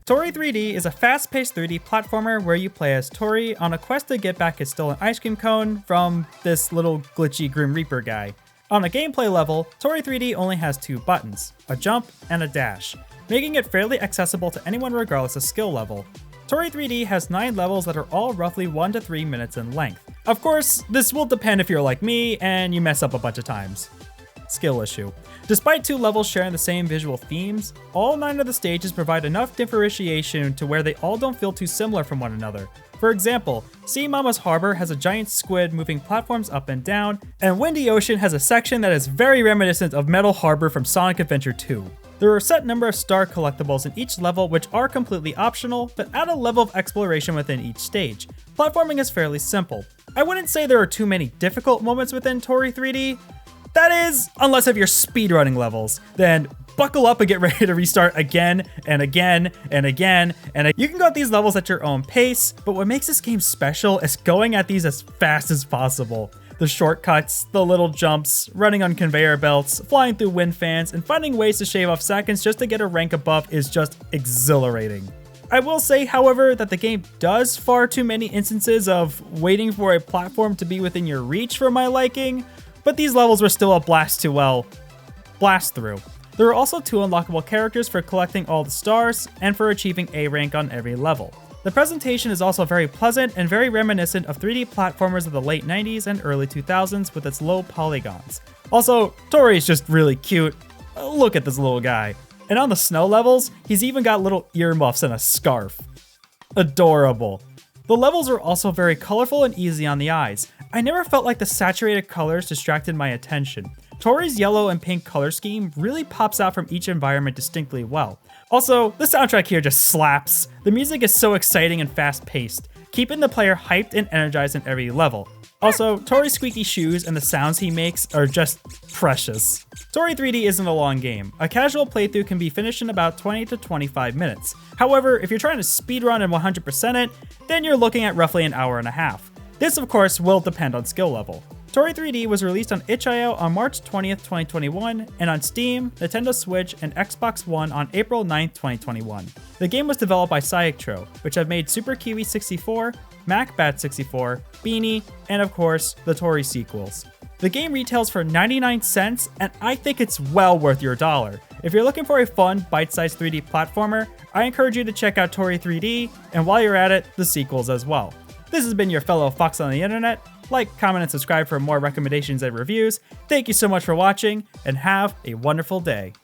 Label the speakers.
Speaker 1: Toree 3D is a fast-paced 3D platformer where you play as Toree on a quest to get back his stolen ice cream cone from this little glitchy Grim Reaper guy. On a gameplay level, Toree 3D only has 2 buttons, a jump and a dash, making it fairly accessible to anyone regardless of skill level. Toree 3D has 9 levels that are all roughly 1 to 3 minutes in length. Of course, this will depend if you're like me and you mess up a bunch of times. Skill issue. Despite 2 levels sharing the same visual themes, all 9 of the stages provide enough differentiation to where they all don't feel too similar from one another. For example, Sea Mama's Harbor has a giant squid moving platforms up and down, and Windy Ocean has a section that is very reminiscent of Metal Harbor from Sonic Adventure 2. There are a set number of star collectibles in each level which are completely optional, but add a level of exploration within each stage. Platforming is fairly simple. I wouldn't say there are too many difficult moments within Toree 3D. That is, unless of your speedrunning levels, then buckle up and get ready to restart again and again and again. And you can go at these levels at your own pace, but what makes this game special is going at these as fast as possible. The shortcuts, the little jumps, running on conveyor belts, flying through wind fans, and finding ways to shave off seconds just to get a rank above is just exhilarating. I will say, however, that the game does far too many instances of waiting for a platform to be within your reach for my liking, but these levels were still a blast to, blast through. There are also 2 unlockable characters for collecting all the stars and for achieving A rank on every level. The presentation is also very pleasant and very reminiscent of 3D platformers of the late 90s and early 2000s with its low polygons. Also, Toree is just really cute. Look at this little guy. And on the snow levels, he's even got little earmuffs and a scarf. Adorable. The levels are also very colorful and easy on the eyes. I never felt like the saturated colors distracted my attention. Toree's yellow and pink color scheme really pops out from each environment distinctly well. Also, the soundtrack here just slaps. The music is so exciting and fast-paced, keeping the player hyped and energized in every level. Also, Toree's squeaky shoes and the sounds he makes are just precious. Toree 3D isn't a long game. A casual playthrough can be finished in about 20 to 25 minutes. However, if you're trying to speedrun and 100% it, then you're looking at roughly an hour and a half. This, of course, will depend on skill level. Toree 3D was released on itch.io on March 20th, 2021, and on Steam, Nintendo Switch, and Xbox One on April 9th, 2021. The game was developed by Cyaktro, which have made Super Kiwi 64, MacBat 64, Beanie, and of course, the Toree sequels. The game retails for 99 cents, and I think it's well worth your dollar. If you're looking for a fun, bite-sized 3D platformer, I encourage you to check out Toree 3D, and while you're at it, the sequels as well. This has been your fellow Fox on the internet. Like, comment, and subscribe for more recommendations and reviews. Thank you so much for watching, and have a wonderful day.